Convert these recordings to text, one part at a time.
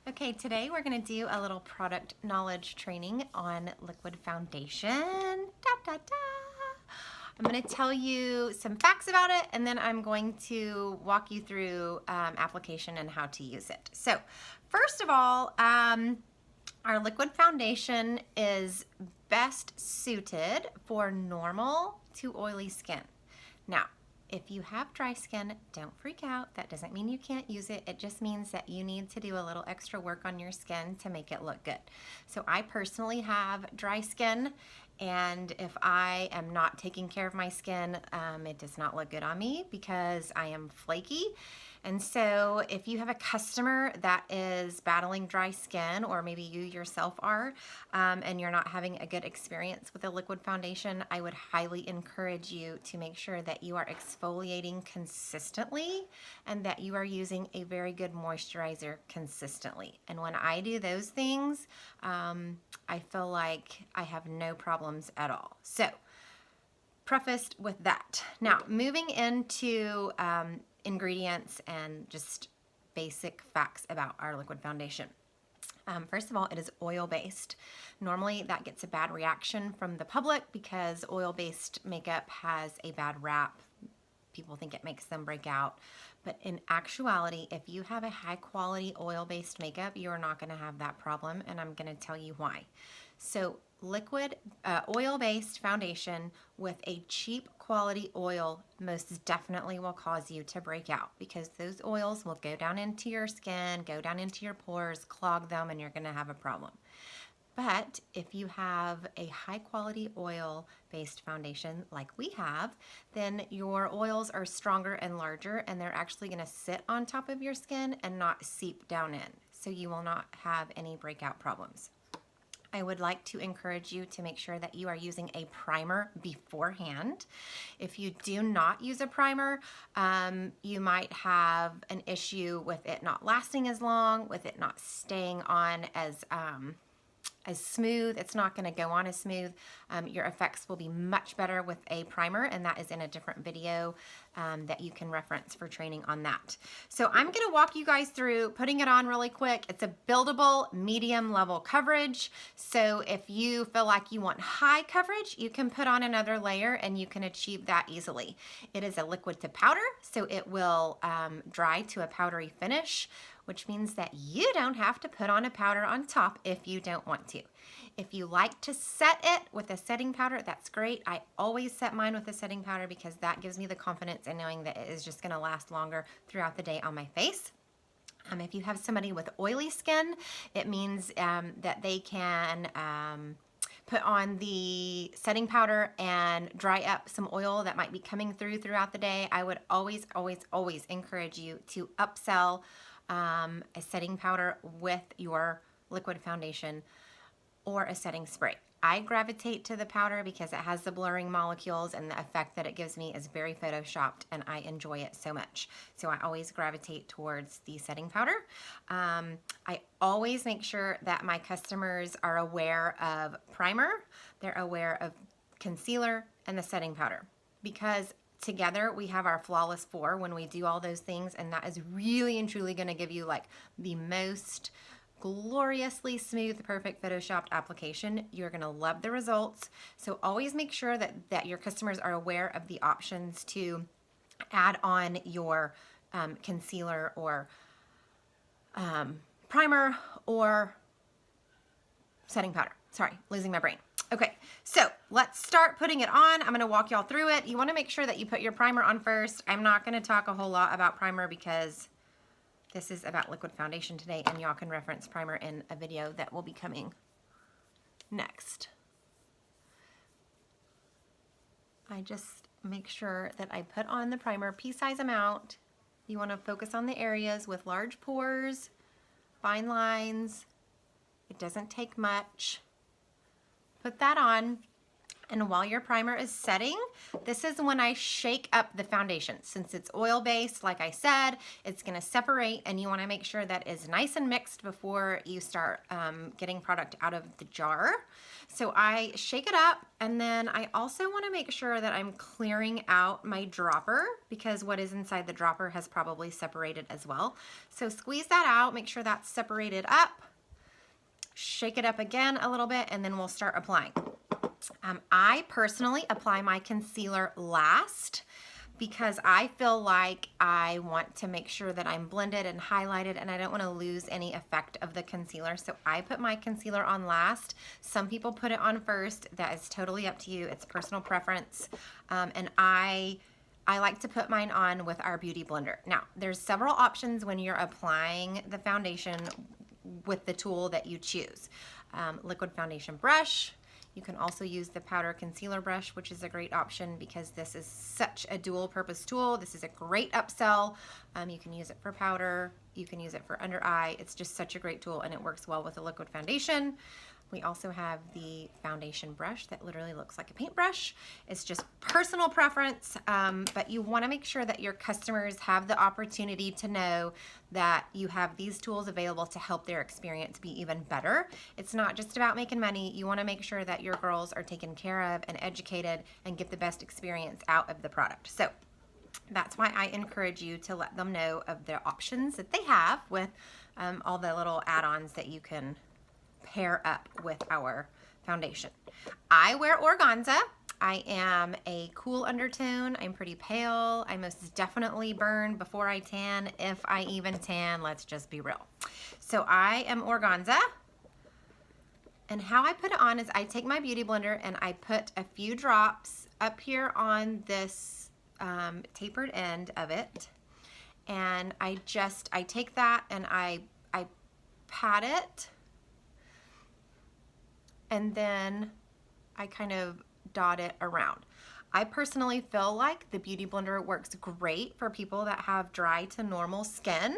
Okay, today we're going to do a little product knowledge training on liquid foundation. Da, da, da. I'm going to tell you some facts about it, and then I'm going to walk you through application and how to use it. So first of all, our liquid foundation is best suited for normal to oily skin. Now, if you have dry skin, don't freak out. That doesn't mean you can't use it. It just means that you need to do a little extra work on your skin to make it look good. So I personally have dry skin, and if I am not taking care of my skin, it does not look good on me because I am flaky. And so if you have a customer that is battling dry skin, or maybe you yourself are, and you're not having a good experience with a liquid foundation, I would highly encourage you to make sure that you are exfoliating consistently and that you are using a very good moisturizer consistently. And when I do those things, I feel like I have no problems at all. So, prefaced with that. Now, moving into ingredients and just basic facts about our liquid foundation. First of all, it is oil-based. Normally that gets a bad reaction from the public because oil-based makeup has a bad rap. People think it makes them break out. But in actuality, if you have a high-quality oil-based makeup, you're not going to have that problem, and I'm going to tell you why. So liquid oil-based foundation with a cheap quality oil most definitely will cause you to break out because those oils will go down into your skin, go down into your pores, clog them, and you're going to have a problem. But if you have a high quality oil based foundation like we have, then your oils are stronger and larger, and they're actually going to sit on top of your skin and not seep down in. So you will not have any breakout problems. I would like to encourage you to make sure that you are using a primer beforehand. If you do not use a primer, you might have an issue with it not lasting as long, with it not staying on as smooth. It's not going to go on as smooth. Your effects will be much better with a primer, and that is in a different video that you can reference for training on that. So I'm going to walk you guys through putting it on really quick. It's a buildable medium level coverage. So if you feel like you want high coverage, you can put on another layer and you can achieve that easily. It is a liquid to powder, so it will dry to a powdery finish, which means that you don't have to put on a powder on top if you don't want to. If you like to set it with a setting powder, that's great. I always set mine with a setting powder because that gives me the confidence in knowing that it is just going to last longer throughout the day on my face. If you have somebody with oily skin, it means that they can put on the setting powder and dry up some oil that might be coming throughout the day. I would always, always, always encourage you to upsell a setting powder with your liquid foundation or a setting spray. I gravitate to the powder because it has the blurring molecules, and the effect that it gives me is very photoshopped, and I enjoy it so much. So I always gravitate towards the setting powder. I always make sure that my customers are aware of primer, they're aware of concealer, and the setting powder, because together we have our flawless four when we do all those things, and that is really and truly going to give you like the most gloriously smooth, perfect photoshopped application. You're going to love the results. So always make sure that your customers are aware of the options to add on your concealer or primer or setting powder. Sorry, losing my brain. Okay, so let's start putting it on. I'm going to walk y'all through it. You want to make sure that you put your primer on first. I'm not going to talk a whole lot about primer because this is about liquid foundation today, and y'all can reference primer in a video that will be coming next. I just make sure that I put on the primer pea-size amount. You want to focus on the areas with large pores, fine lines. It doesn't take much. Put that on, And while your primer is setting, this is when I shake up the foundation. Since it's oil-based, like I said, it's gonna separate, and you wanna make sure that is nice and mixed before you start getting product out of the jar. So I shake it up, and then I also wanna make sure that I'm clearing out my dropper, because what is inside the dropper has probably separated as well. So squeeze that out, make sure that's separated up, shake it up again a little bit, and then we'll start applying. I personally apply my concealer last because I feel like I want to make sure that I'm blended and highlighted, and I don't want to lose any effect of the concealer. So I put my concealer on last. Some people put it on first. That is totally up to you. It's personal preference. And I like to put mine on with our Beauty Blender. Now, there's several options when you're applying the foundation with the tool that you choose. Liquid foundation brush. You can also use the powder concealer brush, which is a great option because this is such a dual purpose tool. This is a great upsell. You can use it for powder. You can use it for under eye. It's just such a great tool, and it works well with a liquid foundation. We also have the foundation brush that literally looks like a paintbrush. It's just personal preference, but you wanna make sure that your customers have the opportunity to know that you have these tools available to help their experience be even better. It's not just about making money. You wanna make sure that your girls are taken care of and educated and get the best experience out of the product. So that's why I encourage you to let them know of the options that they have with all the little add-ons that you can pair up with our foundation. I wear organza. I am a cool undertone. I'm pretty pale. I most definitely burn before I tan, if I even tan, let's just be real. So I am organza. And how I put it on is I take my Beauty Blender and I put a few drops up here on this tapered end of it. And I take that and I pat it, and then I kind of dot it around. I personally feel like the Beauty Blender works great for people that have dry to normal skin.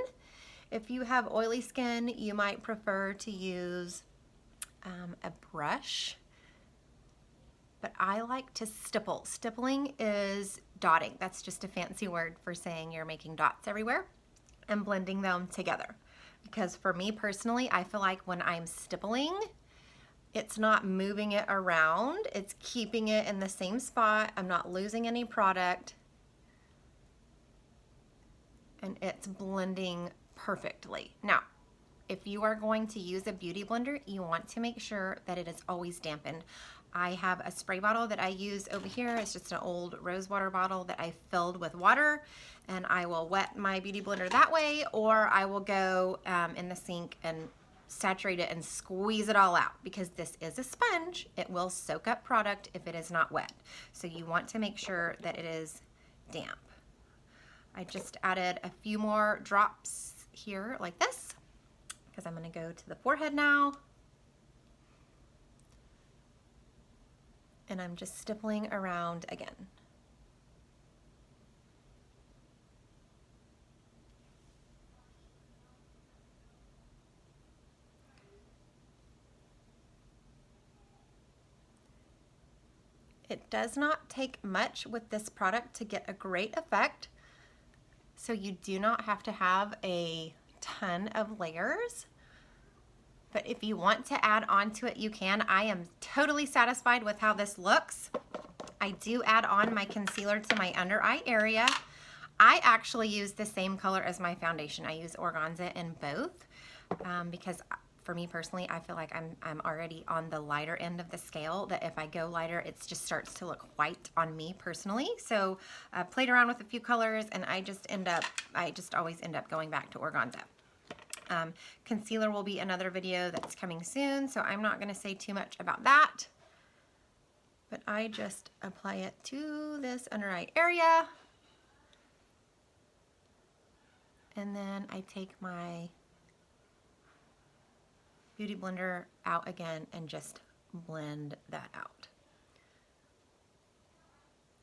If you have oily skin, you might prefer to use a brush, but I like to stipple. Stippling is dotting. That's just a fancy word for saying you're making dots everywhere and blending them together. Because for me personally, I feel like when I'm stippling, it's not moving it around, it's keeping it in the same spot. I'm not losing any product, and it's blending perfectly. Now, if you are going to use a Beauty Blender, you want to make sure that it is always dampened. I have a spray bottle that I use over here. It's just an old rose water bottle that I filled with water, and I will wet my Beauty Blender that way, or I will go in the sink and saturate it and squeeze it all out, because this is a sponge. It will soak up product if it is not wet. So you want to make sure that it is damp. I just added a few more drops here like this, because I'm going to go to the forehead now. And I'm just stippling around again. It does not take much with this product to get a great effect, so you do not have to have a ton of layers. But if you want to add on to it, you can. I am totally satisfied with how this looks. I do add on my concealer to my under eye area. I actually use the same color as my foundation. I use organza in both because for me personally, I feel like I'm already on the lighter end of the scale, that if I go lighter, it just starts to look white on me personally. So I played around with a few colors, and I just always end up going back to organza. Concealer will be another video that's coming soon, so I'm not going to say too much about that. But I just apply it to this under eye area. And then I take my Beauty Blender out again and just blend that out.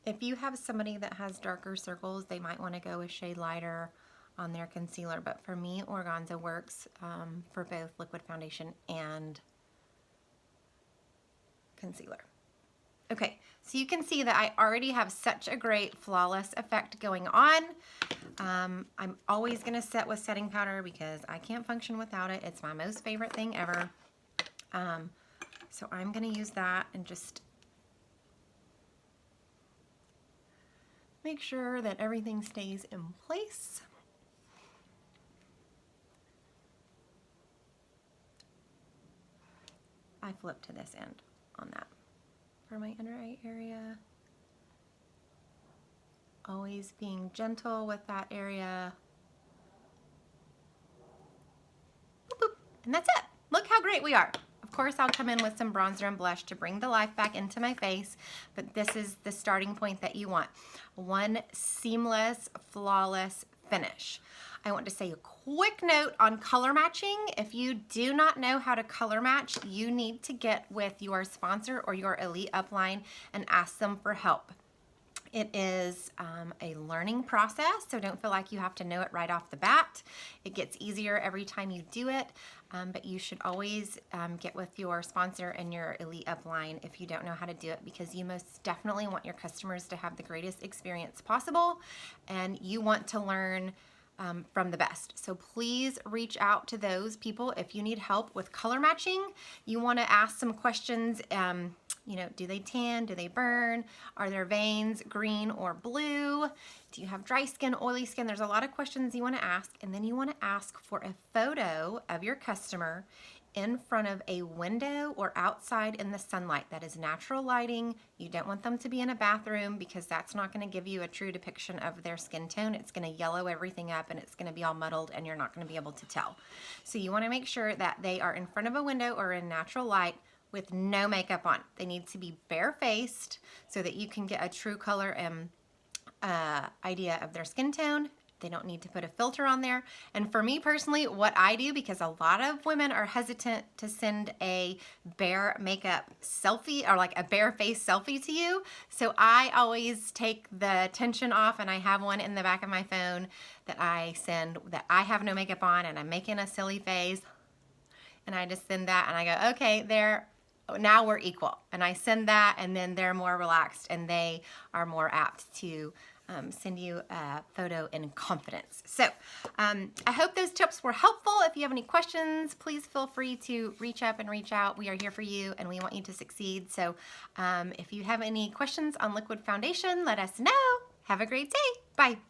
If you have somebody that has darker circles, they might want to go a shade lighter on their concealer, but for me, organza works for both liquid foundation and concealer. Okay, so you can see that I already have such a great flawless effect going on. I'm always gonna set with setting powder because I can't function without it. It's my most favorite thing ever. So I'm gonna use that and just make sure that everything stays in place. I flip to this end on that for my under eye area. Always being gentle with that area. Boop, boop. And that's it. Look how great we are. Of course, I'll come in with some bronzer and blush to bring the life back into my face, but this is the starting point that you want. One seamless, flawless finish. I want to say a quick note on color matching. If you do not know how to color match, you need to get with your sponsor or your elite upline and ask them for help. It is a learning process, so don't feel like you have to know it right off the bat. It gets easier every time you do it, but you should always get with your sponsor and your elite upline if you don't know how to do it, because you most definitely want your customers to have the greatest experience possible, and you want to learn from the best. So please reach out to those people if you need help with color matching. You want to ask some questions. You know, do they tan? Do they burn? Are their veins green or blue? Do you have dry skin, oily skin? There's a lot of questions you want to ask, and then you want to ask for a photo of your customer in front of a window or outside in the sunlight. That is natural lighting. You don't want them to be in a bathroom because that's not going to give you a true depiction of their skin tone. It's going to yellow everything up and it's going to be all muddled and you're not going to be able to tell. So you want to make sure that they are in front of a window or in natural light with no makeup on. They need to be barefaced so that you can get a true color and idea of their skin tone. They don't need to put a filter on there. And for me personally, what I do, because a lot of women are hesitant to send a bare makeup selfie or like a bare face selfie to you, so I always take the tension off, and I have one in the back of my phone that I send that I have no makeup on and I'm making a silly face, and I just send that and I go, okay, there. Now we're equal. And I send that, and then they're more relaxed and they are more apt to send you a photo in confidence. So I hope those tips were helpful. If you have any questions, please feel free to reach up and reach out. We are here for you and we want you to succeed. So if you have any questions on liquid foundation, let us know. Have a great day. Bye.